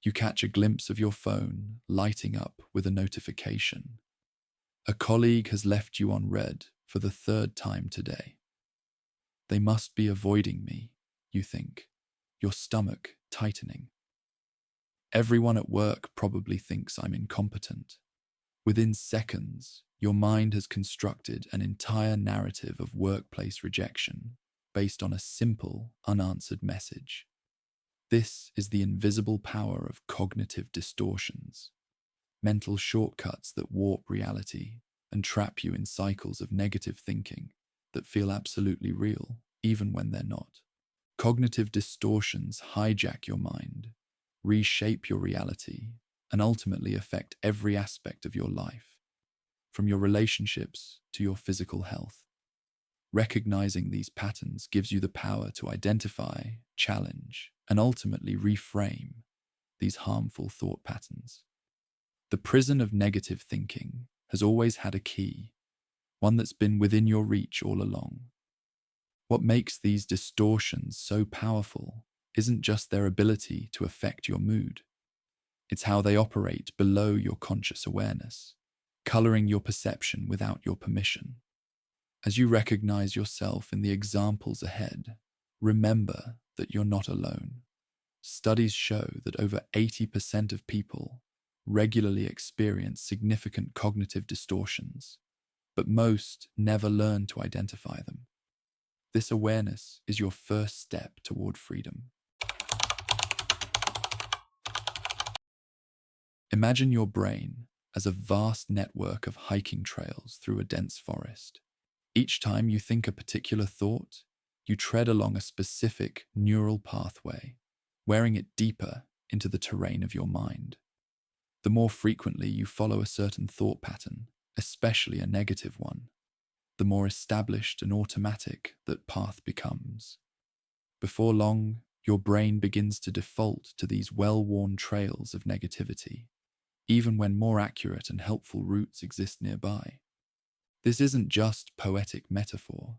You catch a glimpse of your phone lighting up with a notification. A colleague has left you on red for the third time today. They must be avoiding me, you think, your stomach tightening. Everyone at work probably thinks I'm incompetent. Within seconds, your mind has constructed an entire narrative of workplace rejection based on a simple, unanswered message. This is the invisible power of cognitive distortions, mental shortcuts that warp reality and trap you in cycles of negative thinking that feel absolutely real, even when they're not. Cognitive distortions hijack your mind, reshape your reality, and ultimately affect every aspect of your life, from your relationships to your physical health. Recognizing these patterns gives you the power to identify, challenge, and ultimately reframe these harmful thought patterns. The prison of negative thinking has always had a key, one that's been within your reach all along. What makes these distortions so powerful isn't just their ability to affect your mood. It's how they operate below your conscious awareness, coloring your perception without your permission. As you recognize yourself in the examples ahead, remember that you're not alone. Studies show that over 80% of people regularly experience significant cognitive distortions, but most never learn to identify them. This awareness is your first step toward freedom. Imagine your brain as a vast network of hiking trails through a dense forest. Each time you think a particular thought, you tread along a specific neural pathway, wearing it deeper into the terrain of your mind. The more frequently you follow a certain thought pattern, especially a negative one, the more established and automatic that path becomes. Before long, your brain begins to default to these well-worn trails of negativity, even when more accurate and helpful routes exist nearby. This isn't just poetic metaphor,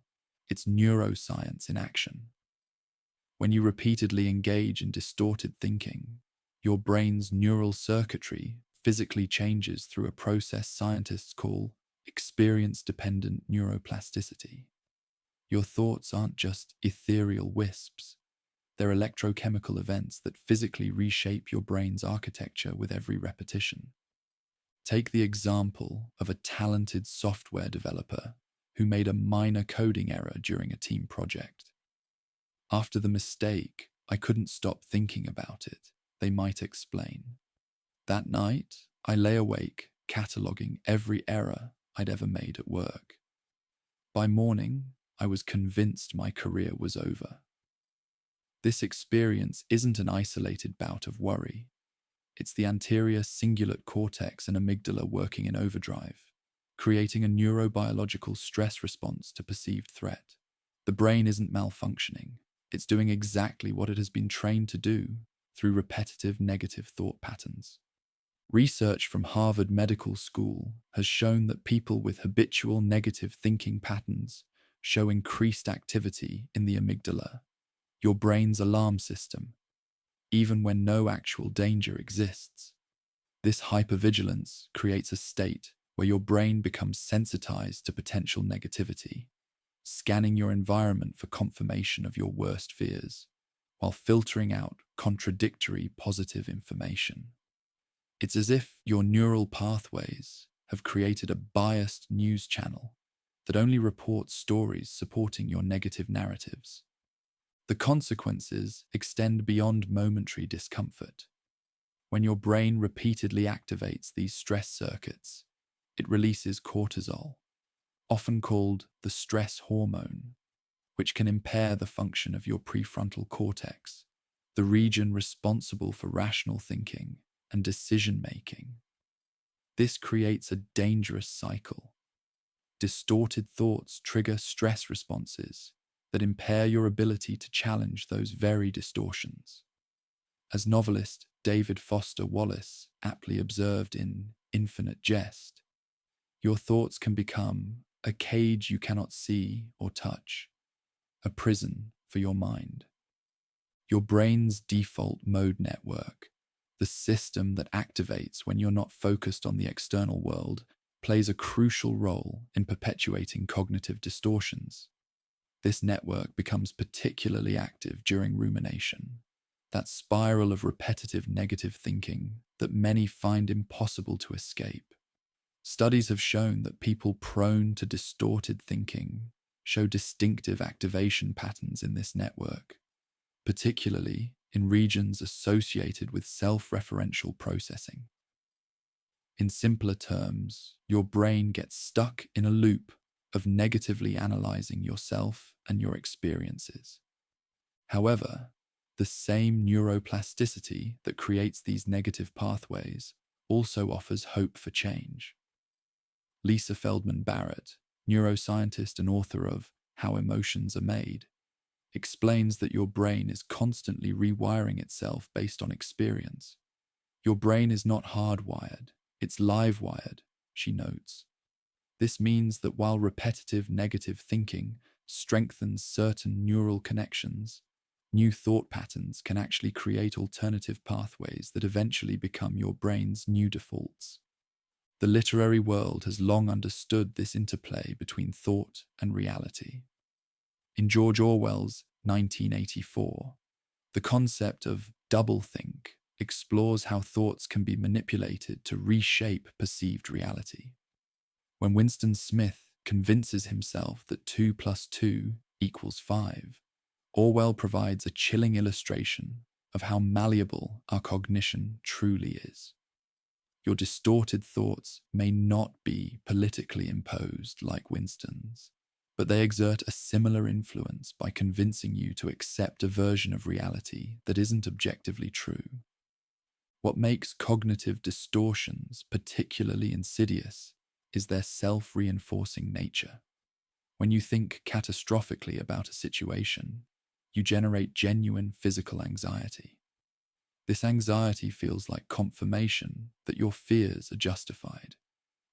it's neuroscience in action. When you repeatedly engage in distorted thinking, your brain's neural circuitry physically changes through a process scientists call experience-dependent neuroplasticity. Your thoughts aren't just ethereal wisps, they're electrochemical events that physically reshape your brain's architecture with every repetition. Take the example of a talented software developer who made a minor coding error during a team project. After the mistake, I couldn't stop thinking about it, they might explain. That night, I lay awake, cataloging every error I'd ever made at work. By morning, I was convinced my career was over. This experience isn't an isolated bout of worry. It's the anterior cingulate cortex and amygdala working in overdrive, creating a neurobiological stress response to perceived threat. The brain isn't malfunctioning. It's doing exactly what it has been trained to do through repetitive negative thought patterns. Research from Harvard Medical School has shown that people with habitual negative thinking patterns show increased activity in the amygdala, your brain's alarm system, even when no actual danger exists. This hypervigilance creates a state where your brain becomes sensitized to potential negativity, scanning your environment for confirmation of your worst fears, while filtering out contradictory positive information. It's as if your neural pathways have created a biased news channel that only reports stories supporting your negative narratives. The consequences extend beyond momentary discomfort. When your brain repeatedly activates these stress circuits, it releases cortisol, often called the stress hormone, which can impair the function of your prefrontal cortex, the region responsible for rational thinking and decision-making. This creates a dangerous cycle. Distorted thoughts trigger stress responses that impair your ability to challenge those very distortions. As novelist David Foster Wallace aptly observed in Infinite Jest, your thoughts can become a cage you cannot see or touch, a prison for your mind. Your brain's default mode network The system that activates when you're not focused on the external world plays a crucial role in perpetuating cognitive distortions. This network becomes particularly active during rumination, that spiral of repetitive negative thinking that many find impossible to escape. Studies have shown that people prone to distorted thinking show distinctive activation patterns in this network, particularly in regions associated with self-referential processing. In simpler terms, your brain gets stuck in a loop of negatively analyzing yourself and your experiences. However, the same neuroplasticity that creates these negative pathways also offers hope for change. Lisa Feldman Barrett, neuroscientist and author of How Emotions Are Made, explains that your brain is constantly rewiring itself based on experience. Your brain is not hardwired, it's live-wired, she notes. This means that while repetitive negative thinking strengthens certain neural connections, new thought patterns can actually create alternative pathways that eventually become your brain's new defaults. The literary world has long understood this interplay between thought and reality. In George Orwell's 1984, the concept of doublethink explores how thoughts can be manipulated to reshape perceived reality. When Winston Smith convinces himself that 2 plus 2 equals 5, Orwell provides a chilling illustration of how malleable our cognition truly is. Your distorted thoughts may not be politically imposed like Winston's, but they exert a similar influence by convincing you to accept a version of reality that isn't objectively true. What makes cognitive distortions particularly insidious is their self-reinforcing nature. When you think catastrophically about a situation, you generate genuine physical anxiety. This anxiety feels like confirmation that your fears are justified,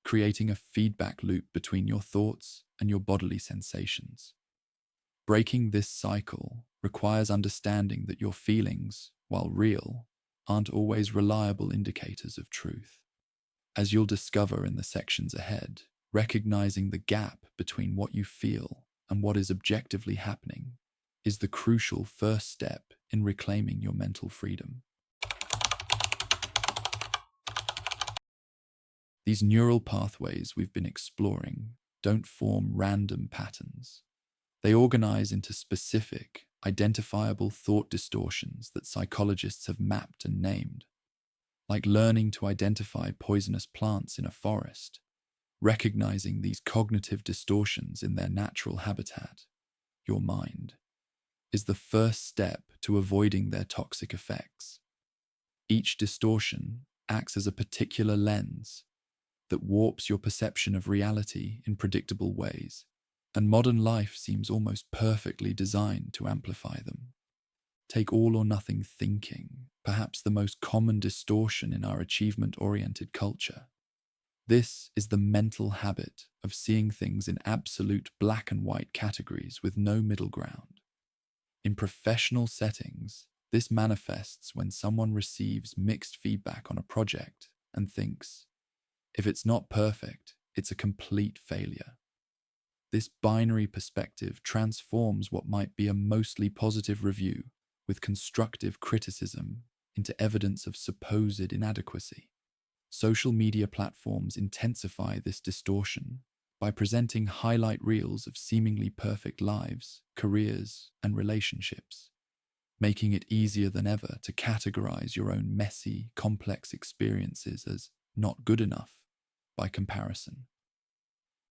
creating a feedback loop between your thoughts and your bodily sensations. Breaking this cycle requires understanding that your feelings, while real, aren't always reliable indicators of truth. As you'll discover in the sections ahead, recognizing the gap between what you feel and what is objectively happening is the crucial first step in reclaiming your mental freedom. These neural pathways we've been exploring don't form random patterns. They organize into specific, identifiable thought distortions that psychologists have mapped and named. Like learning to identify poisonous plants in a forest, recognizing these cognitive distortions in their natural habitat, your mind, is the first step to avoiding their toxic effects. Each distortion acts as a particular lens that warps your perception of reality in predictable ways, and modern life seems almost perfectly designed to amplify them. Take all or nothing thinking, perhaps the most common distortion in our achievement-oriented culture. This is the mental habit of seeing things in absolute black and white categories with no middle ground. In professional settings, this manifests when someone receives mixed feedback on a project and thinks, if it's not perfect, it's a complete failure. This binary perspective transforms what might be a mostly positive review with constructive criticism into evidence of supposed inadequacy. Social media platforms intensify this distortion by presenting highlight reels of seemingly perfect lives, careers, and relationships, making it easier than ever to categorize your own messy, complex experiences as not good enough by comparison.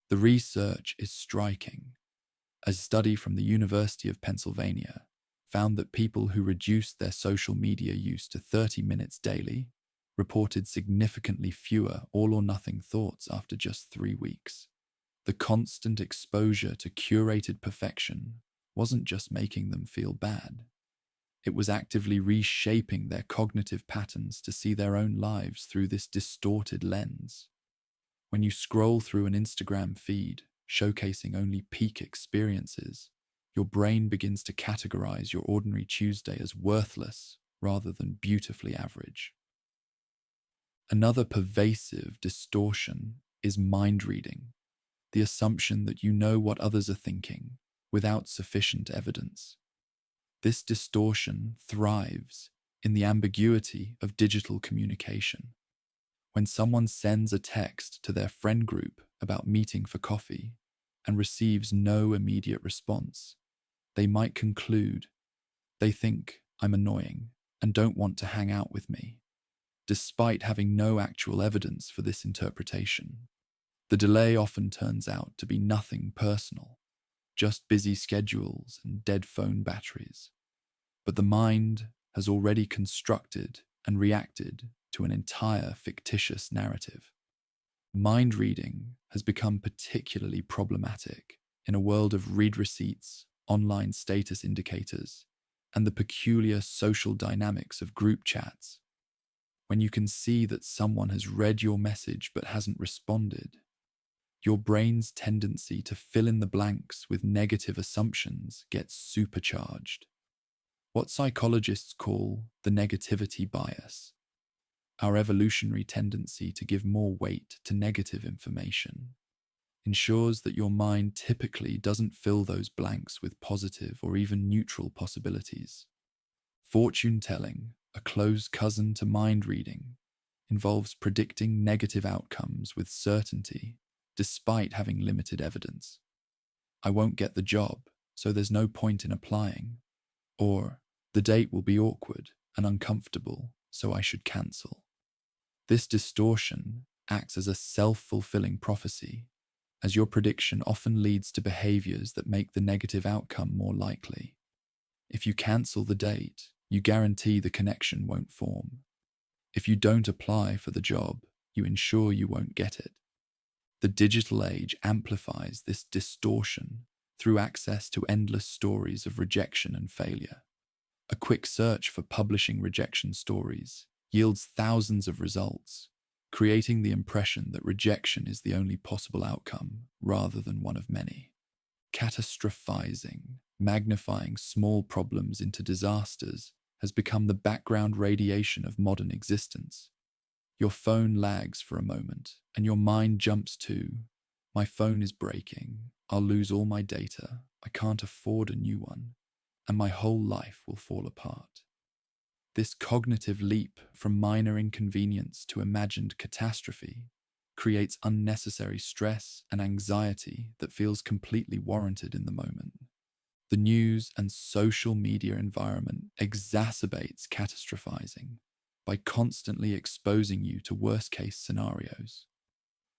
The research is striking. A study from the University of Pennsylvania found that people who reduced their social media use to 30 minutes daily reported significantly fewer all-or-nothing thoughts after just 3 weeks. The constant exposure to curated perfection wasn't just making them feel bad. It was actively reshaping their cognitive patterns to see their own lives through this distorted lens. When you scroll through an Instagram feed showcasing only peak experiences, your brain begins to categorize your ordinary Tuesday as worthless rather than beautifully average. Another pervasive distortion is mind reading, the assumption that you know what others are thinking without sufficient evidence. This distortion thrives in the ambiguity of digital communication. When someone sends a text to their friend group about meeting for coffee and receives no immediate response, they might conclude they think I'm annoying and don't want to hang out with me, despite having no actual evidence for this interpretation. The delay often turns out to be nothing personal, just busy schedules and dead phone batteries. But the mind has already constructed and reacted to an entire fictitious narrative. Mind reading has become particularly problematic in a world of read receipts, online status indicators, and the peculiar social dynamics of group chats. When you can see that someone has read your message but hasn't responded, your brain's tendency to fill in the blanks with negative assumptions gets supercharged. What psychologists call the negativity bias, our evolutionary tendency to give more weight to negative information, ensures that your mind typically doesn't fill those blanks with positive or even neutral possibilities. Fortune telling, a close cousin to mind reading, involves predicting negative outcomes with certainty despite having limited evidence. I won't get the job, so there's no point in applying. Or, the date will be awkward and uncomfortable, so I should cancel. This distortion acts as a self-fulfilling prophecy, as your prediction often leads to behaviors that make the negative outcome more likely. If you cancel the date, you guarantee the connection won't form. If you don't apply for the job, you ensure you won't get it. The digital age amplifies this distortion through access to endless stories of rejection and failure. A quick search for publishing rejection stories yields thousands of results, creating the impression that rejection is the only possible outcome rather than one of many. Catastrophizing, magnifying small problems into disasters, has become the background radiation of modern existence. Your phone lags for a moment, and your mind jumps to, my phone is breaking, I'll lose all my data, I can't afford a new one, and my whole life will fall apart. This cognitive leap from minor inconvenience to imagined catastrophe creates unnecessary stress and anxiety that feels completely warranted in the moment. The news and social media environment exacerbates catastrophizing by constantly exposing you to worst-case scenarios.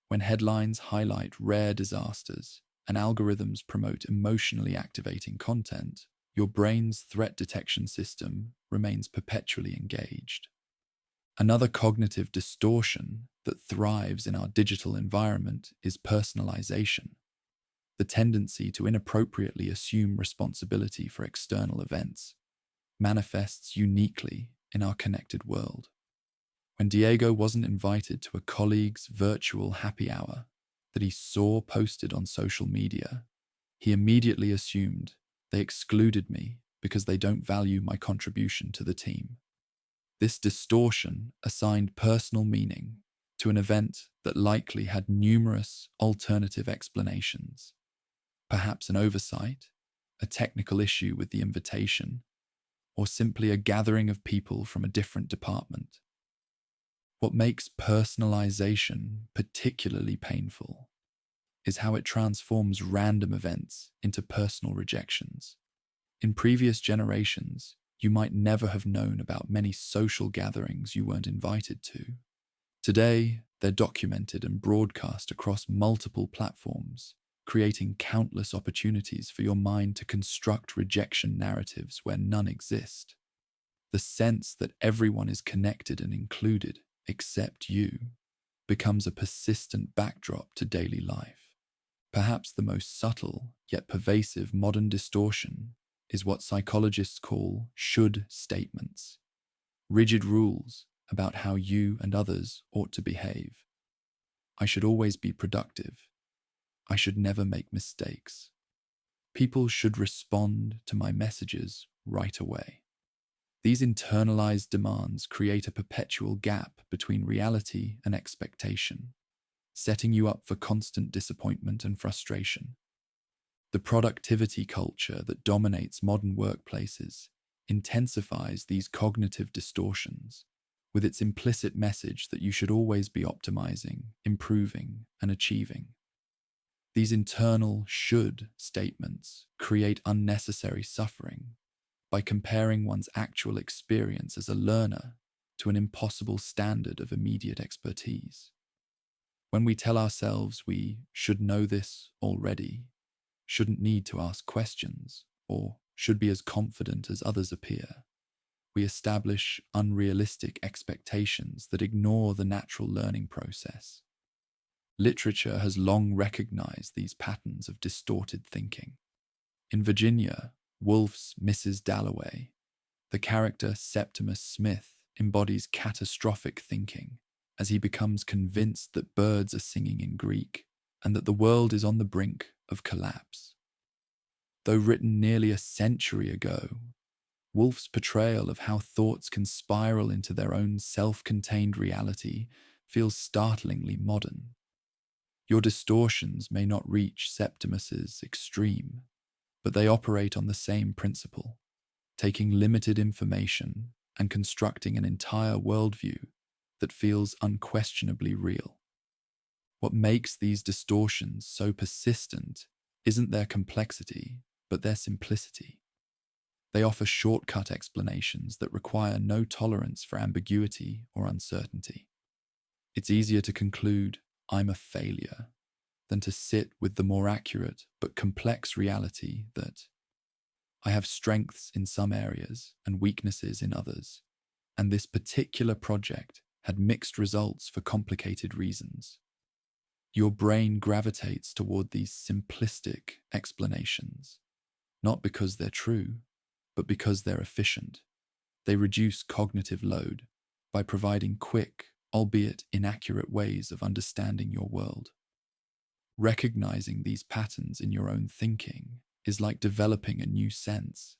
When headlines highlight rare disasters and algorithms promote emotionally activating content, your brain's threat detection system remains perpetually engaged. Another cognitive distortion that thrives in our digital environment is personalization, the tendency to inappropriately assume responsibility for external events manifests uniquely in our connected world. When Diego wasn't invited to a colleague's virtual happy hour that he saw posted on social media, he immediately assumed they excluded me because they don't value my contribution to the team. This distortion assigned personal meaning to an event that likely had numerous alternative explanations. Perhaps an oversight, a technical issue with the invitation, or simply a gathering of people from a different department. What makes personalization particularly painful is how it transforms random events into personal rejections. In previous generations, you might never have known about many social gatherings you weren't invited to. Today, they're documented and broadcast across multiple platforms, creating countless opportunities for your mind to construct rejection narratives where none exist. The sense that everyone is connected and included, except you, becomes a persistent backdrop to daily life. Perhaps the most subtle yet pervasive modern distortion is what psychologists call should statements, rigid rules about how you and others ought to behave. I should always be productive. I should never make mistakes. People should respond to my messages right away. These internalized demands create a perpetual gap between reality and expectation, setting you up for constant disappointment and frustration. The productivity culture that dominates modern workplaces intensifies these cognitive distortions with its implicit message that you should always be optimizing, improving, and achieving. These internal should statements create unnecessary suffering by comparing one's actual experience as a learner to an impossible standard of immediate expertise. When we tell ourselves we should know this already, shouldn't need to ask questions, or should be as confident as others appear, we establish unrealistic expectations that ignore the natural learning process. Literature has long recognized these patterns of distorted thinking. In Virginia Woolf's Mrs. Dalloway, the character Septimus Smith embodies catastrophic thinking as he becomes convinced that birds are singing in Greek and that the world is on the brink of collapse. Though written nearly a century ago, Woolf's portrayal of how thoughts can spiral into their own self-contained reality feels startlingly modern. Your distortions may not reach Septimus's extreme, but they operate on the same principle, taking limited information and constructing an entire worldview that feels unquestionably real. What makes these distortions so persistent isn't their complexity, but their simplicity. They offer shortcut explanations that require no tolerance for ambiguity or uncertainty. It's easier to conclude, "I'm a failure," than to sit with the more accurate but complex reality that I have strengths in some areas and weaknesses in others, and this particular project had mixed results for complicated reasons. Your brain gravitates toward these simplistic explanations, not because they're true, but because they're efficient. They reduce cognitive load by providing quick, albeit inaccurate ways of understanding your world. Recognizing these patterns in your own thinking is like developing a new sense.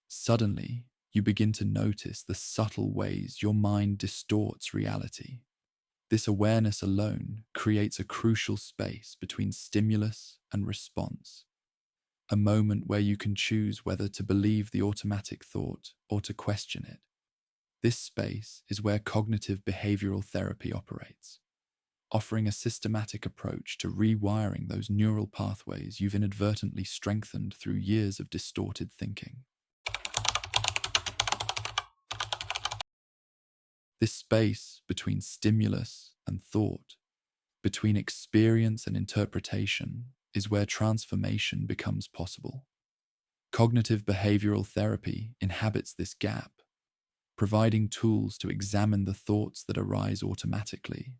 Suddenly, you begin to notice the subtle ways your mind distorts reality. This awareness alone creates a crucial space between stimulus and response, a moment where you can choose whether to believe the automatic thought or to question it. This space is where cognitive behavioral therapy operates, offering a systematic approach to rewiring those neural pathways you've inadvertently strengthened through years of distorted thinking. This space between stimulus and thought, between experience and interpretation, is where transformation becomes possible. Cognitive behavioral therapy inhabits this gap, providing tools to examine the thoughts that arise automatically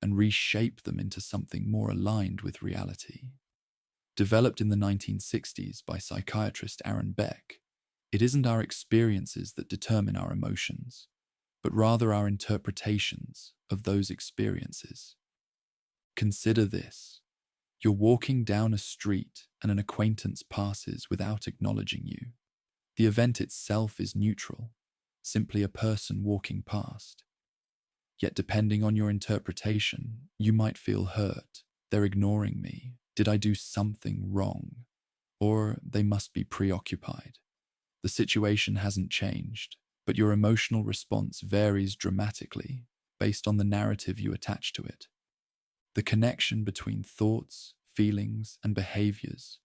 and reshape them into something more aligned with reality. Developed in the 1960s by psychiatrist Aaron Beck, it isn't our experiences that determine our emotions, but rather our interpretations of those experiences. Consider this. You're walking down a street and an acquaintance passes without acknowledging you. The event itself is neutral, simply a person walking past. Yet depending on your interpretation, you might feel hurt. They're ignoring me. Did I do something wrong? Or they must be preoccupied. The situation hasn't changed, but your emotional response varies dramatically based on the narrative you attach to it. The connection between thoughts, feelings, and behaviors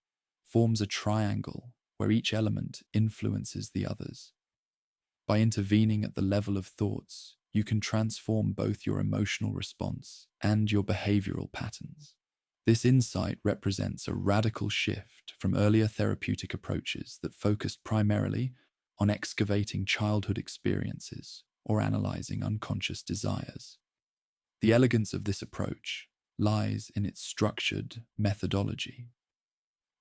forms a triangle where each element influences the others. By intervening at the level of thoughts, you can transform both your emotional response and your behavioral patterns. This insight represents a radical shift from earlier therapeutic approaches that focused primarily on excavating childhood experiences or analyzing unconscious desires. The elegance of this approach lies in its structured methodology.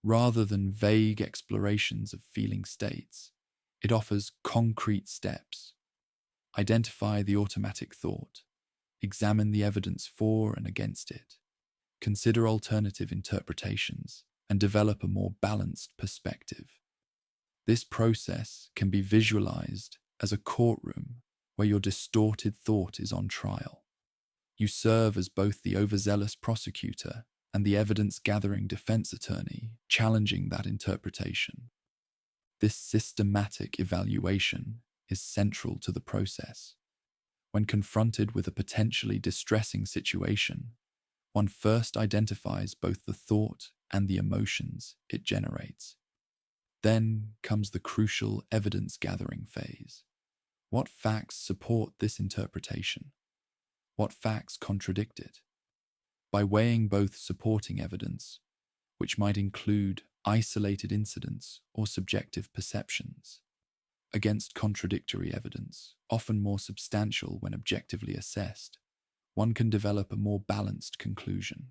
Rather than vague explorations of feeling states, it offers concrete steps. Identify the automatic thought, examine the evidence for and against it, consider alternative interpretations, and develop a more balanced perspective. This process can be visualized as a courtroom where your distorted thought is on trial. You serve as both the overzealous prosecutor and the evidence-gathering defense attorney, challenging that interpretation. This systematic evaluation is central to the process. When confronted with a potentially distressing situation, one first identifies both the thought and the emotions it generates. Then comes the crucial evidence-gathering phase. What facts support this interpretation? What facts contradict it? By weighing both supporting evidence, which might include isolated incidents or subjective perceptions, against contradictory evidence, often more substantial when objectively assessed, one can develop a more balanced conclusion.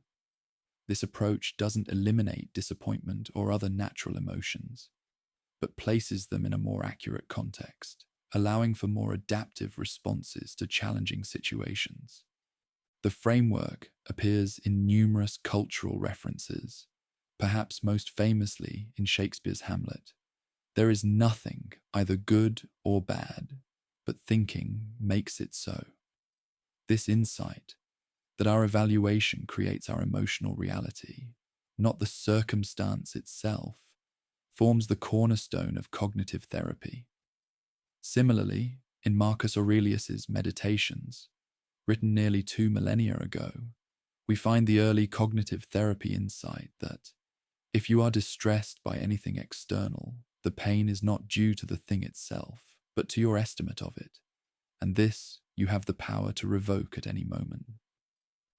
This approach doesn't eliminate disappointment or other natural emotions, but places them in a more accurate context, allowing for more adaptive responses to challenging situations. The framework appears in numerous cultural references, perhaps most famously in Shakespeare's Hamlet. There is nothing either good or bad, but thinking makes it so. This insight, that our evaluation creates our emotional reality, not the circumstance itself, forms the cornerstone of cognitive therapy. Similarly, in Marcus Aurelius's Meditations, written nearly 2 millennia ago, we find the early cognitive therapy insight that if you are distressed by anything external, the pain is not due to the thing itself, but to your estimate of it, and this you have the power to revoke at any moment.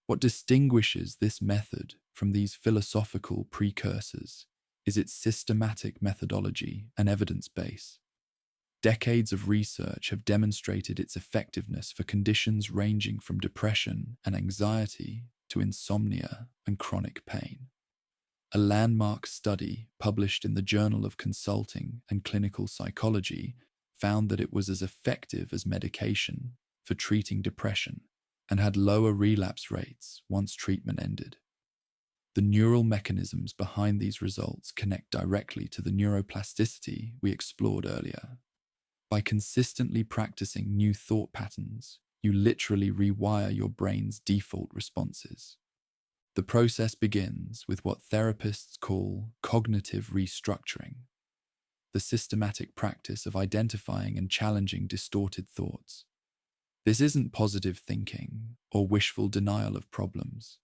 What distinguishes this method from these philosophical precursors is its systematic methodology and evidence base. Decades of research have demonstrated its effectiveness for conditions ranging from depression and anxiety to insomnia and chronic pain. A landmark study published in the Journal of Consulting and Clinical Psychology found that it was as effective as medication for treating depression and had lower relapse rates once treatment ended. The neural mechanisms behind these results connect directly to the neuroplasticity we explored earlier. By consistently practicing new thought patterns, you literally rewire your brain's default responses. The process begins with what therapists call cognitive restructuring, the systematic practice of identifying and challenging distorted thoughts. This isn't positive thinking or wishful denial of problems.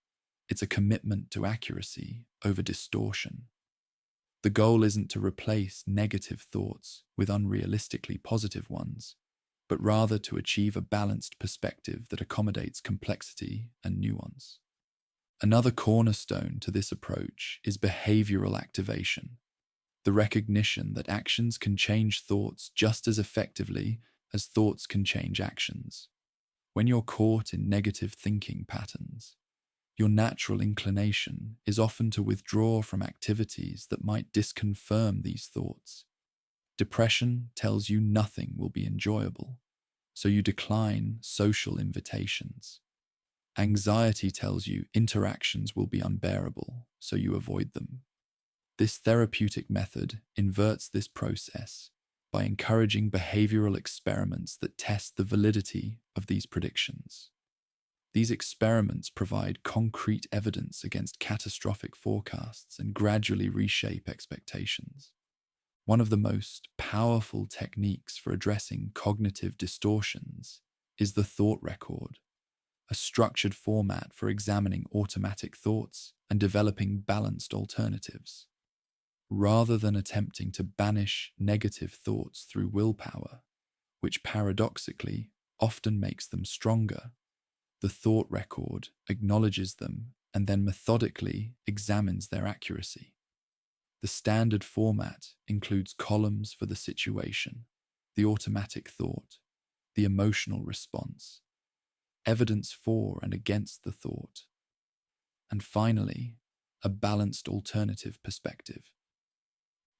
It's a commitment to accuracy over distortion. The goal isn't to replace negative thoughts with unrealistically positive ones, but rather to achieve a balanced perspective that accommodates complexity and nuance. Another cornerstone to this approach is behavioral activation, the recognition that actions can change thoughts just as effectively as thoughts can change actions. When you're caught in negative thinking patterns, your natural inclination is often to withdraw from activities that might disconfirm these thoughts. Depression tells you nothing will be enjoyable, so you decline social invitations. Anxiety tells you interactions will be unbearable, so you avoid them. This therapeutic method inverts this process by encouraging behavioral experiments that test the validity of these predictions. These experiments provide concrete evidence against catastrophic forecasts and gradually reshape expectations. One of the most powerful techniques for addressing cognitive distortions is the thought record, a structured format for examining automatic thoughts and developing balanced alternatives. Rather than attempting to banish negative thoughts through willpower, which paradoxically often makes them stronger, the thought record acknowledges them and then methodically examines their accuracy. The standard format includes columns for the situation, the automatic thought, the emotional response, evidence for and against the thought, and finally, a balanced alternative perspective.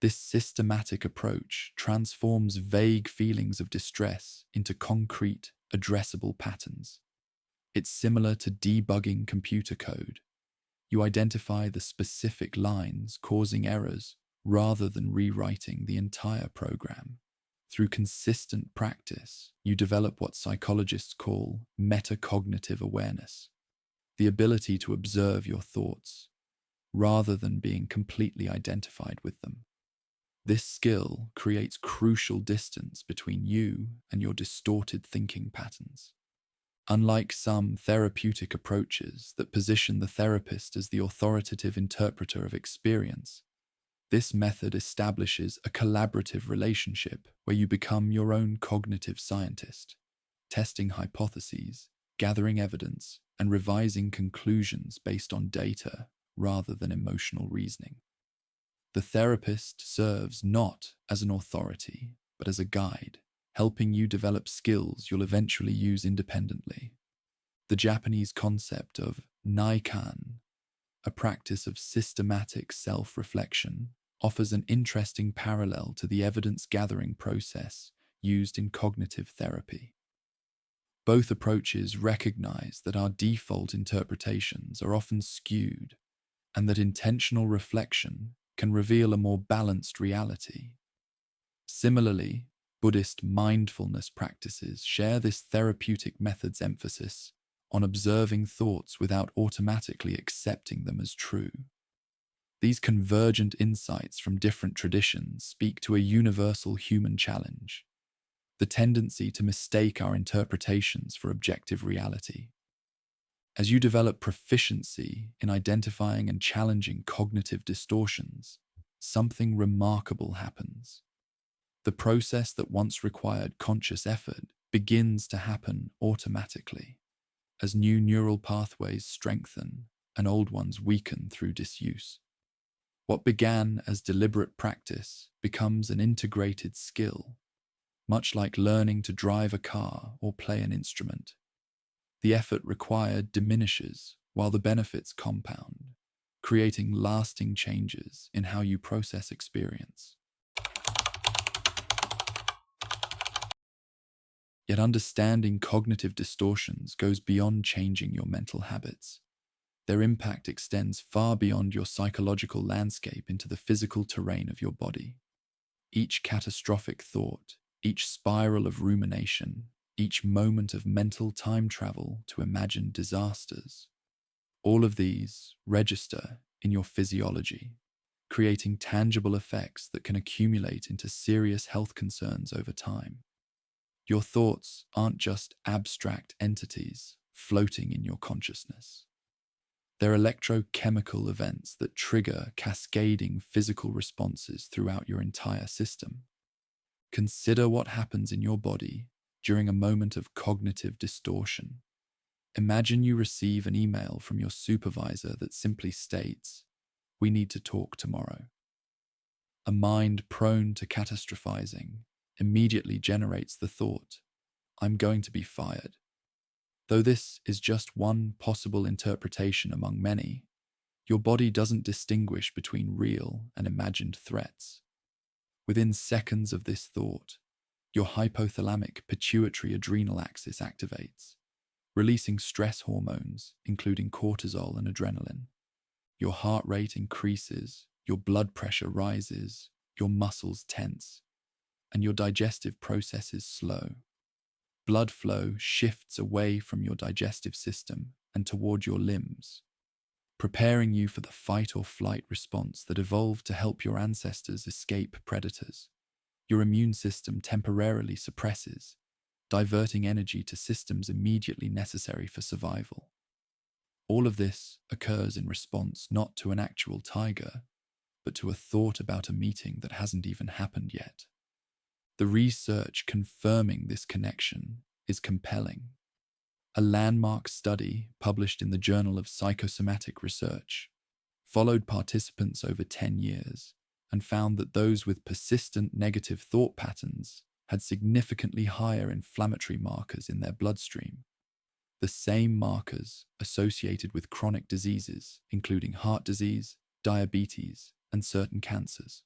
This systematic approach transforms vague feelings of distress into concrete, addressable patterns. It's similar to debugging computer code. You identify the specific lines causing errors rather than rewriting the entire program. Through consistent practice, you develop what psychologists call metacognitive awareness, the ability to observe your thoughts rather than being completely identified with them. This skill creates crucial distance between you and your distorted thinking patterns. Unlike some therapeutic approaches that position the therapist as the authoritative interpreter of experience, this method establishes a collaborative relationship where you become your own cognitive scientist, testing hypotheses, gathering evidence, and revising conclusions based on data rather than emotional reasoning. The therapist serves not as an authority, but as a guide, helping you develop skills you'll eventually use independently. The Japanese concept of Naikan, a practice of systematic self-reflection, offers an interesting parallel to the evidence-gathering process used in cognitive therapy. Both approaches recognize that our default interpretations are often skewed and that intentional reflection can reveal a more balanced reality. Similarly, Buddhist mindfulness practices share this therapeutic method's emphasis on observing thoughts without automatically accepting them as true. These convergent insights from different traditions speak to a universal human challenge: the tendency to mistake our interpretations for objective reality. As you develop proficiency in identifying and challenging cognitive distortions, something remarkable happens. The process that once required conscious effort begins to happen automatically, as new neural pathways strengthen and old ones weaken through disuse. What began as deliberate practice becomes an integrated skill, much like learning to drive a car or play an instrument. The effort required diminishes while the benefits compound, creating lasting changes in how you process experience. Yet understanding cognitive distortions goes beyond changing your mental habits. Their impact extends far beyond your psychological landscape into the physical terrain of your body. Each catastrophic thought, each spiral of rumination, each moment of mental time travel to imagined disasters, all of these register in your physiology, creating tangible effects that can accumulate into serious health concerns over time. Your thoughts aren't just abstract entities floating in your consciousness. They're electrochemical events that trigger cascading physical responses throughout your entire system. Consider what happens in your body during a moment of cognitive distortion. Imagine you receive an email from your supervisor that simply states, "We need to talk tomorrow." A mind prone to catastrophizing immediately generates the thought, "I'm going to be fired." Though this is just one possible interpretation among many, your body doesn't distinguish between real and imagined threats. Within seconds of this thought, your hypothalamic pituitary adrenal axis activates, releasing stress hormones, including cortisol and adrenaline. Your heart rate increases, your blood pressure rises, your muscles tense, and your digestive processes slow. Blood flow shifts away from your digestive system and toward your limbs, preparing you for the fight or flight response that evolved to help your ancestors escape predators. Your immune system temporarily suppresses, diverting energy to systems immediately necessary for survival. All of this occurs in response not to an actual tiger, but to a thought about a meeting that hasn't even happened yet. The research confirming this connection is compelling. A landmark study published in the Journal of Psychosomatic Research followed participants over 10 years and found that those with persistent negative thought patterns had significantly higher inflammatory markers in their bloodstream, the same markers associated with chronic diseases, including heart disease, diabetes, and certain cancers.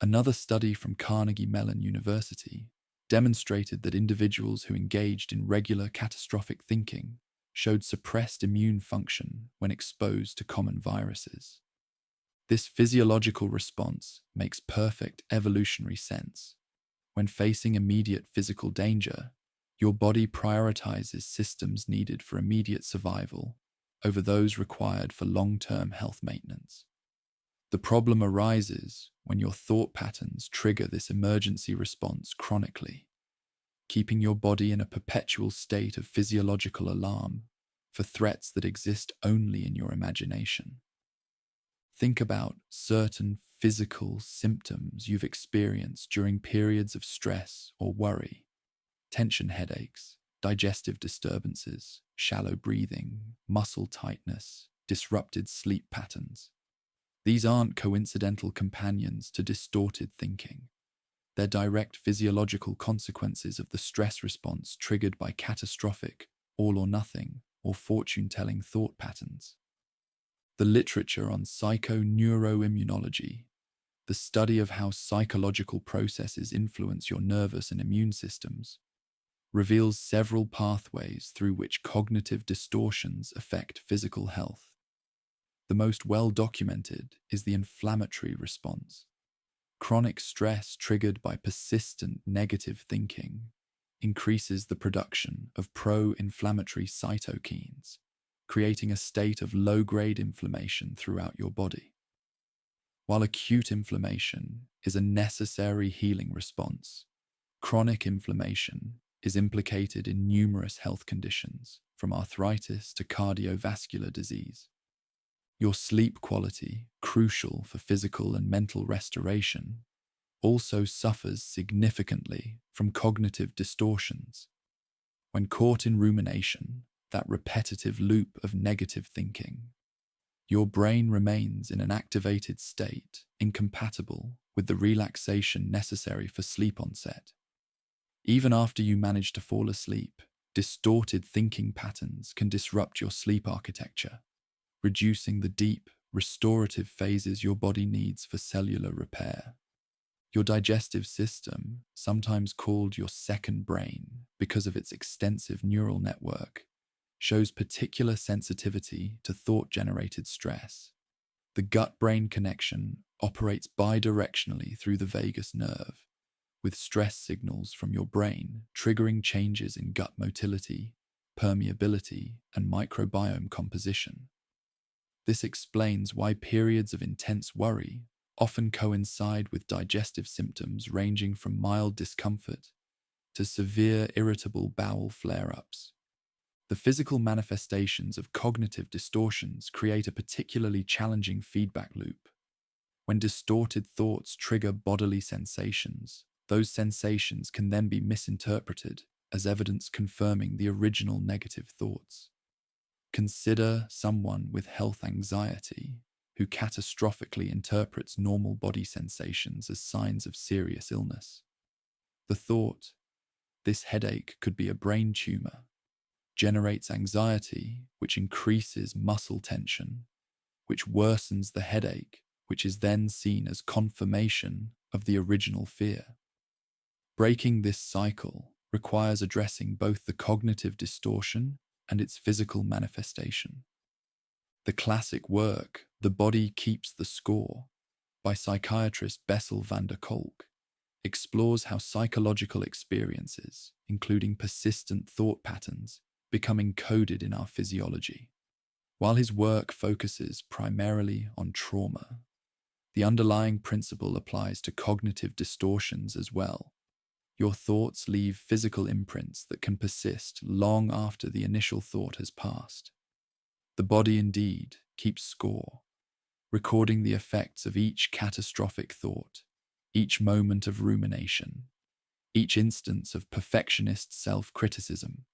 Another study from Carnegie Mellon University demonstrated that individuals who engaged in regular catastrophic thinking showed suppressed immune function when exposed to common viruses. This physiological response makes perfect evolutionary sense. When facing immediate physical danger, your body prioritizes systems needed for immediate survival over those required for long-term health maintenance. The problem arises when your thought patterns trigger this emergency response chronically, keeping your body in a perpetual state of physiological alarm for threats that exist only in your imagination. Think about certain physical symptoms you've experienced during periods of stress or worry: tension headaches, digestive disturbances, shallow breathing, muscle tightness, disrupted sleep patterns. These aren't coincidental companions to distorted thinking. They're direct physiological consequences of the stress response triggered by catastrophic, all or nothing, or fortune-telling thought patterns. The literature on psychoneuroimmunology, the study of how psychological processes influence your nervous and immune systems, reveals several pathways through which cognitive distortions affect physical health. The most well-documented is the inflammatory response. Chronic stress triggered by persistent negative thinking increases the production of pro-inflammatory cytokines, creating a state of low-grade inflammation throughout your body. While acute inflammation is a necessary healing response, chronic inflammation is implicated in numerous health conditions, from arthritis to cardiovascular disease. Your sleep quality, crucial for physical and mental restoration, also suffers significantly from cognitive distortions. When caught in rumination, that repetitive loop of negative thinking, your brain remains in an activated state incompatible with the relaxation necessary for sleep onset. Even after you manage to fall asleep, distorted thinking patterns can disrupt your sleep architecture, reducing the deep, restorative phases your body needs for cellular repair. Your digestive system, sometimes called your second brain because of its extensive neural network, shows particular sensitivity to thought-generated stress. The gut-brain connection operates bidirectionally through the vagus nerve, with stress signals from your brain triggering changes in gut motility, permeability, and microbiome composition. This explains why periods of intense worry often coincide with digestive symptoms ranging from mild discomfort to severe irritable bowel flare-ups. The physical manifestations of cognitive distortions create a particularly challenging feedback loop. When distorted thoughts trigger bodily sensations, those sensations can then be misinterpreted as evidence confirming the original negative thoughts. Consider someone with health anxiety who catastrophically interprets normal body sensations as signs of serious illness. The thought, "This headache could be a brain tumor," generates anxiety, which increases muscle tension, which worsens the headache, which is then seen as confirmation of the original fear. Breaking this cycle requires addressing both the cognitive distortion and its physical manifestation. The classic work, The Body Keeps the Score, by psychiatrist Bessel van der Kolk, explores how psychological experiences, including persistent thought patterns, become encoded in our physiology. While his work focuses primarily on trauma, the underlying principle applies to cognitive distortions as well. Your thoughts leave physical imprints that can persist long after the initial thought has passed. The body indeed keeps score, recording the effects of each catastrophic thought, each moment of rumination, each instance of perfectionist self-criticism.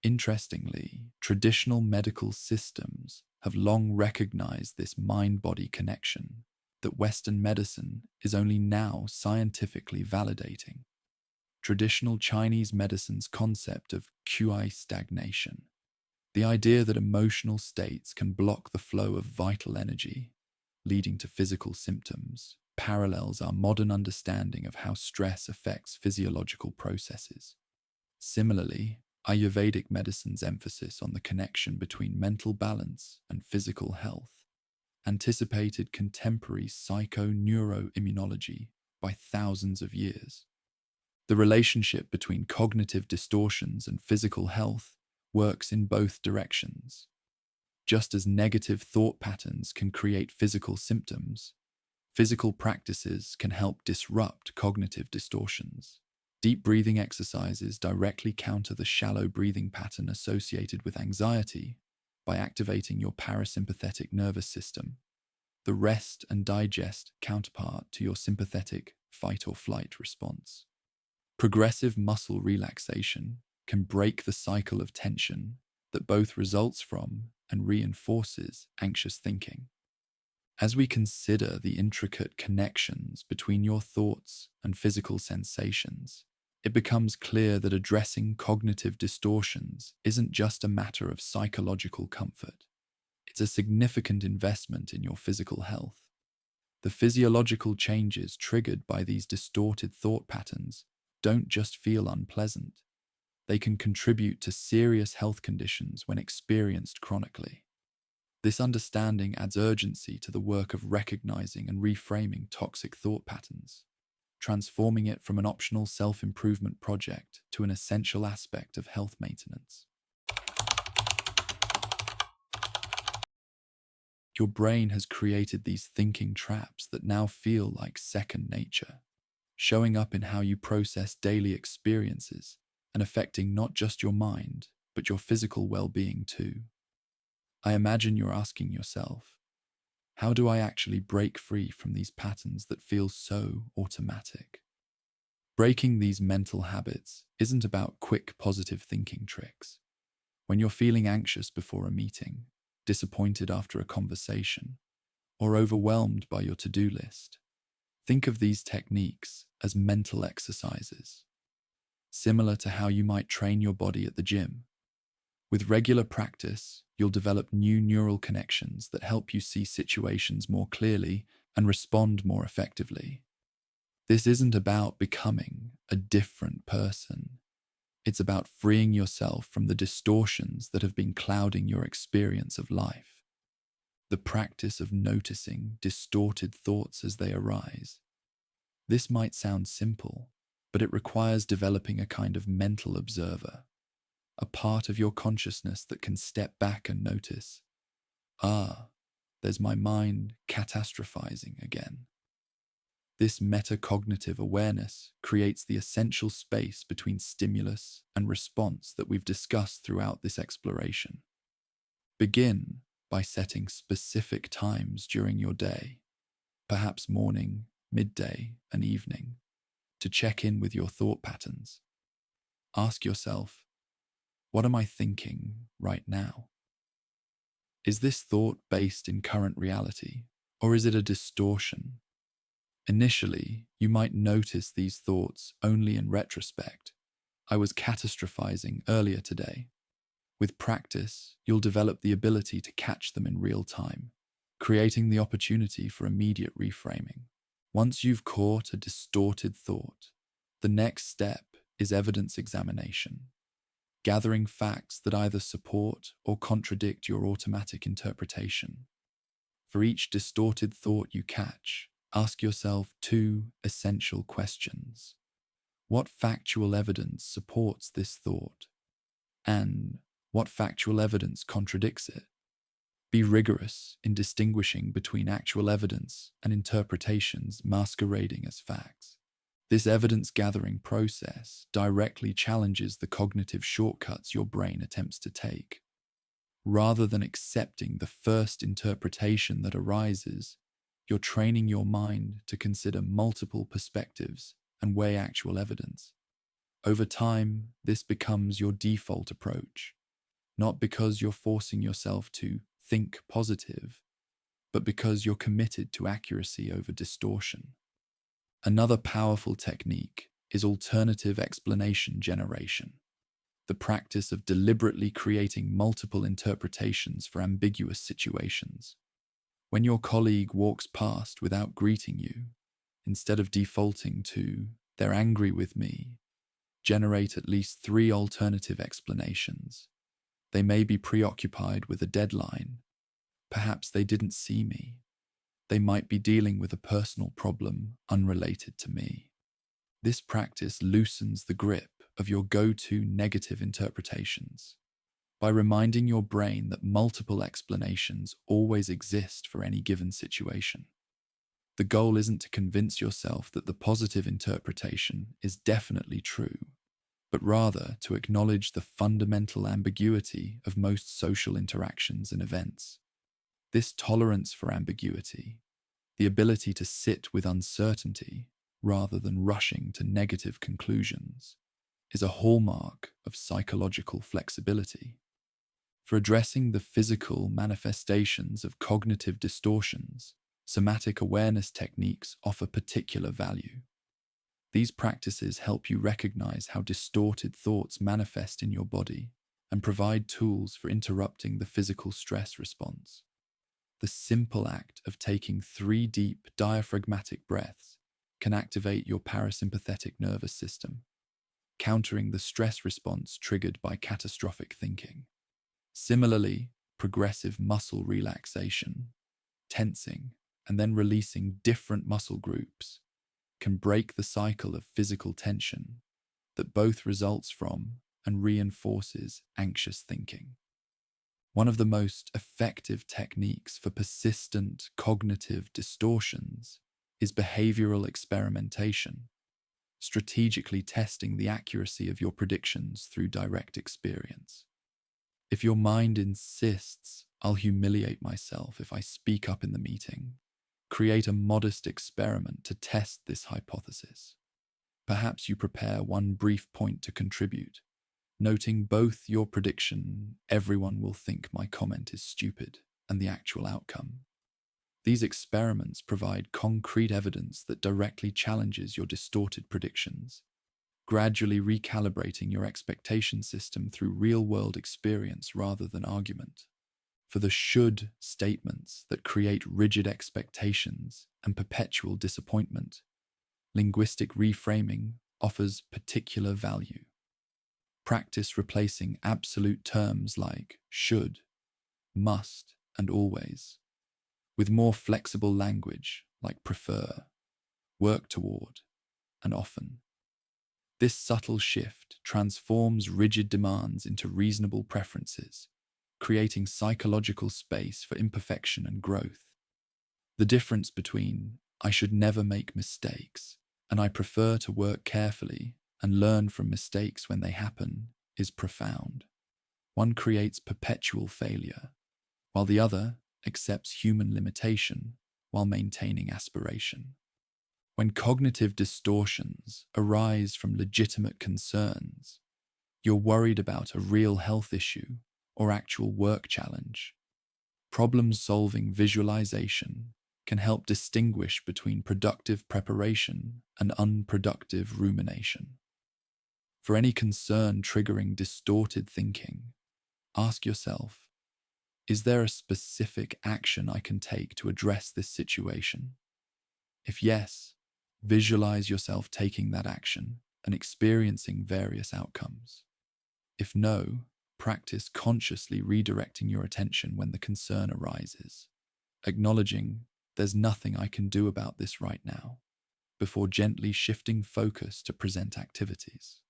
Interestingly, traditional medical systems have long recognized this mind-body connection that Western medicine is only now scientifically validating. Traditional Chinese medicine's concept of qi stagnation, the idea that emotional states can block the flow of vital energy, leading to physical symptoms, parallels our modern understanding of how stress affects physiological processes. Similarly, Ayurvedic medicine's emphasis on the connection between mental balance and physical health anticipated contemporary psychoneuroimmunology by thousands of years. The relationship between cognitive distortions and physical health works in both directions. Just as negative thought patterns can create physical symptoms, physical practices can help disrupt cognitive distortions. Deep breathing exercises directly counter the shallow breathing pattern associated with anxiety by activating your parasympathetic nervous system, the rest and digest counterpart to your sympathetic fight or flight response. Progressive muscle relaxation can break the cycle of tension that both results from and reinforces anxious thinking. As we consider the intricate connections between your thoughts and physical sensations, it becomes clear that addressing cognitive distortions isn't just a matter of psychological comfort. It's a significant investment in your physical health. The physiological changes triggered by these distorted thought patterns don't just feel unpleasant. They can contribute to serious health conditions when experienced chronically. This understanding adds urgency to the work of recognizing and reframing toxic thought patterns, transforming it from an optional self-improvement project to an essential aspect of health maintenance. Your brain has created these thinking traps that now feel like second nature, showing up in how you process daily experiences and affecting not just your mind, but your physical well-being too. I imagine you're asking yourself, how do I actually break free from these patterns that feel so automatic? Breaking these mental habits isn't about quick positive thinking tricks. When you're feeling anxious before a meeting, disappointed after a conversation, or overwhelmed by your to-do list, think of these techniques as mental exercises, similar to how you might train your body at the gym. With regular practice, you'll develop new neural connections that help you see situations more clearly and respond more effectively. This isn't about becoming a different person. It's about freeing yourself from the distortions that have been clouding your experience of life. The practice of noticing distorted thoughts as they arise. This might sound simple, but it requires developing a kind of mental observer, a part of your consciousness that can step back and notice, there's my mind catastrophizing again. This metacognitive awareness creates the essential space between stimulus and response that we've discussed throughout this exploration. Begin by setting specific times during your day, perhaps morning, midday, and evening, to check in with your thought patterns. Ask yourself, what am I thinking right now? Is this thought based in current reality, or is it a distortion? Initially, you might notice these thoughts only in retrospect. I was catastrophizing earlier today. With practice, you'll develop the ability to catch them in real time, creating the opportunity for immediate reframing. Once you've caught a distorted thought, the next step is evidence examination, gathering facts that either support or contradict your automatic interpretation. For each distorted thought you catch, ask yourself two essential questions. What factual evidence supports this thought? And what factual evidence contradicts it? Be rigorous in distinguishing between actual evidence and interpretations masquerading as facts. This evidence-gathering process directly challenges the cognitive shortcuts your brain attempts to take. Rather than accepting the first interpretation that arises, you're training your mind to consider multiple perspectives and weigh actual evidence. Over time, this becomes your default approach, not because you're forcing yourself to think positive, but because you're committed to accuracy over distortion. Another powerful technique is alternative explanation generation, the practice of deliberately creating multiple interpretations for ambiguous situations. When your colleague walks past without greeting you, instead of defaulting to, "They're angry with me," generate at least 3 alternative explanations. They may be preoccupied with a deadline. Perhaps they didn't see me. They might be dealing with a personal problem unrelated to me. This practice loosens the grip of your go-to negative interpretations by reminding your brain that multiple explanations always exist for any given situation. The goal isn't to convince yourself that the positive interpretation is definitely true, but rather to acknowledge the fundamental ambiguity of most social interactions and events. This tolerance for ambiguity, the ability to sit with uncertainty rather than rushing to negative conclusions, is a hallmark of psychological flexibility. For addressing the physical manifestations of cognitive distortions, somatic awareness techniques offer particular value. These practices help you recognize how distorted thoughts manifest in your body and provide tools for interrupting the physical stress response. The simple act of taking 3 deep diaphragmatic breaths can activate your parasympathetic nervous system, countering the stress response triggered by catastrophic thinking. Similarly, progressive muscle relaxation, tensing, and then releasing different muscle groups can break the cycle of physical tension that both results from and reinforces anxious thinking. One of the most effective techniques for persistent cognitive distortions is behavioral experimentation, strategically testing the accuracy of your predictions through direct experience. If your mind insists, "I'll humiliate myself if I speak up in the meeting," create a modest experiment to test this hypothesis. Perhaps you prepare one brief point to contribute, noting both your prediction, "Everyone will think my comment is stupid," and the actual outcome. These experiments provide concrete evidence that directly challenges your distorted predictions, gradually recalibrating your expectation system through real-world experience rather than argument. For the should statements that create rigid expectations and perpetual disappointment, linguistic reframing offers particular value. Practice replacing absolute terms like should, must, and always with more flexible language like prefer, work toward, and often. This subtle shift transforms rigid demands into reasonable preferences, creating psychological space for imperfection and growth. The difference between "I should never make mistakes" and "I prefer to work carefully and learn from mistakes when they happen" is profound. One creates perpetual failure, while the other accepts human limitation while maintaining aspiration. When cognitive distortions arise from legitimate concerns, you're worried about a real health issue or actual work challenge, problem-solving visualization can help distinguish between productive preparation and unproductive rumination. For any concern triggering distorted thinking, ask yourself, is there a specific action I can take to address this situation? If yes, visualize yourself taking that action and experiencing various outcomes. If no, practice consciously redirecting your attention when the concern arises, acknowledging "there's nothing I can do about this right now," before gently shifting focus to present activities.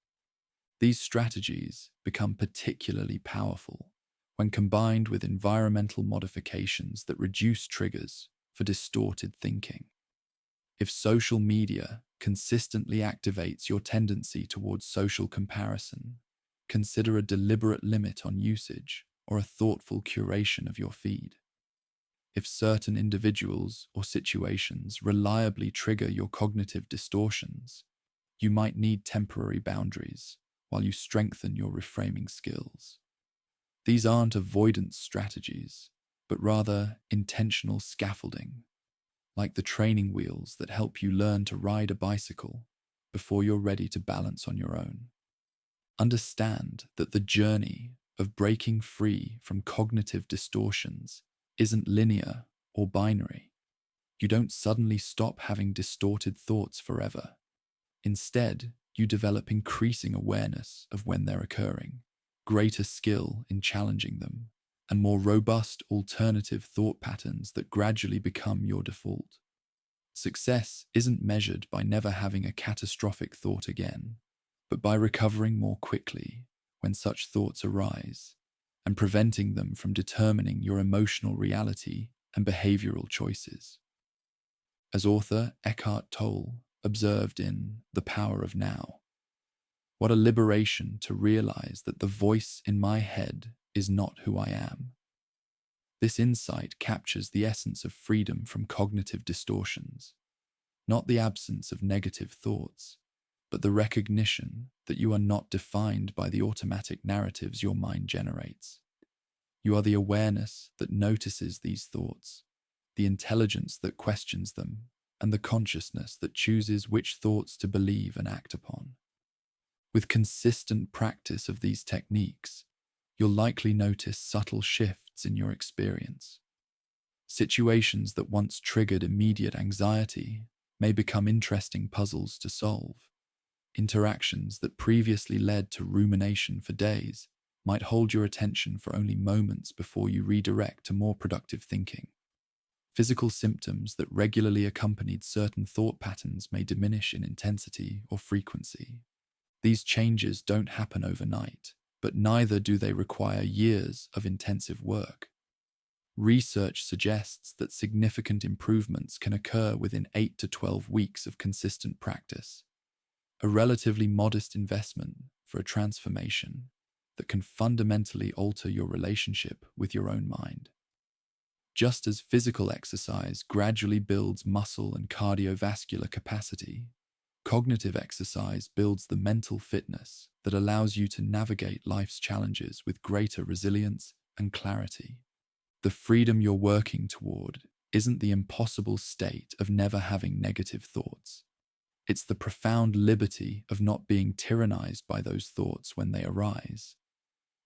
These strategies become particularly powerful when combined with environmental modifications that reduce triggers for distorted thinking. If social media consistently activates your tendency towards social comparison, consider a deliberate limit on usage or a thoughtful curation of your feed. If certain individuals or situations reliably trigger your cognitive distortions, you might need temporary boundaries while you strengthen your reframing skills. These aren't avoidance strategies, but rather intentional scaffolding, like the training wheels that help you learn to ride a bicycle before you're ready to balance on your own. Understand that the journey of breaking free from cognitive distortions isn't linear or binary. You don't suddenly stop having distorted thoughts forever. Instead, you develop increasing awareness of when they're occurring, greater skill in challenging them, and more robust alternative thought patterns that gradually become your default. Success isn't measured by never having a catastrophic thought again, but by recovering more quickly when such thoughts arise and preventing them from determining your emotional reality and behavioral choices. As author Eckhart Tolle observed in The Power of Now, what a liberation to realize that the voice in my head is not who I am. This insight captures the essence of freedom from cognitive distortions, not the absence of negative thoughts, but the recognition that you are not defined by the automatic narratives your mind generates. You are the awareness that notices these thoughts, the intelligence that questions them, and the consciousness that chooses which thoughts to believe and act upon. With consistent practice of these techniques, you'll likely notice subtle shifts in your experience. Situations that once triggered immediate anxiety may become interesting puzzles to solve. Interactions that previously led to rumination for days might hold your attention for only moments before you redirect to more productive thinking. Physical symptoms that regularly accompanied certain thought patterns may diminish in intensity or frequency. These changes don't happen overnight, but neither do they require years of intensive work. Research suggests that significant improvements can occur within 8 to 12 weeks of consistent practice, a relatively modest investment for a transformation that can fundamentally alter your relationship with your own mind. Just as physical exercise gradually builds muscle and cardiovascular capacity, cognitive exercise builds the mental fitness that allows you to navigate life's challenges with greater resilience and clarity. The freedom you're working toward isn't the impossible state of never having negative thoughts. It's the profound liberty of not being tyrannized by those thoughts when they arise,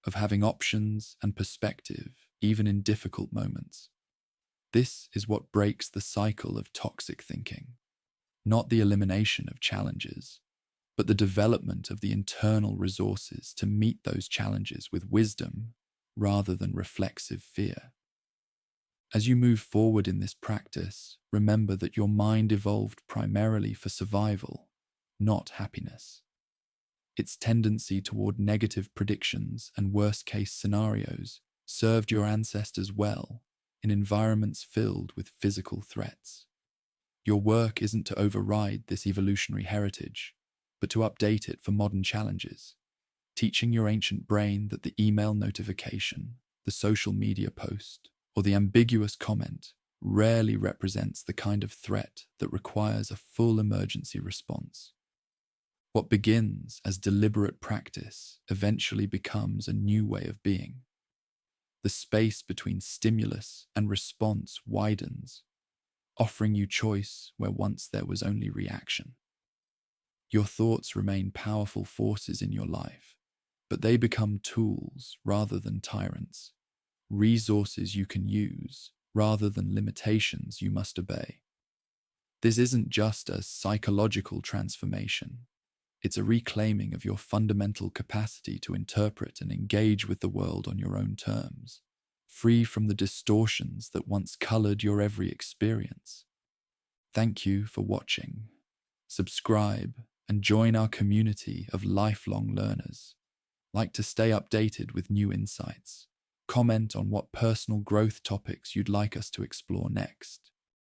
of having options and perspective even in difficult moments. This is what breaks the cycle of toxic thinking, not the elimination of challenges, but the development of the internal resources to meet those challenges with wisdom rather than reflexive fear. As you move forward in this practice, remember that your mind evolved primarily for survival, not happiness. Its tendency toward negative predictions and worst-case scenarios served your ancestors well in environments filled with physical threats. Your work isn't to override this evolutionary heritage, but to update it for modern challenges, teaching your ancient brain that the email notification, the social media post, or the ambiguous comment rarely represents the kind of threat that requires a full emergency response. What begins as deliberate practice eventually becomes a new way of being. The space between stimulus and response widens, offering you choice where once there was only reaction. Your thoughts remain powerful forces in your life, but they become tools rather than tyrants, resources you can use rather than limitations you must obey. This isn't just a psychological transformation. It's a reclaiming of your fundamental capacity to interpret and engage with the world on your own terms, free from the distortions that once colored your every experience. Thank you for watching. Subscribe and join our community of lifelong learners. Like to stay updated with new insights. Comment on what personal growth topics you'd like us to explore next.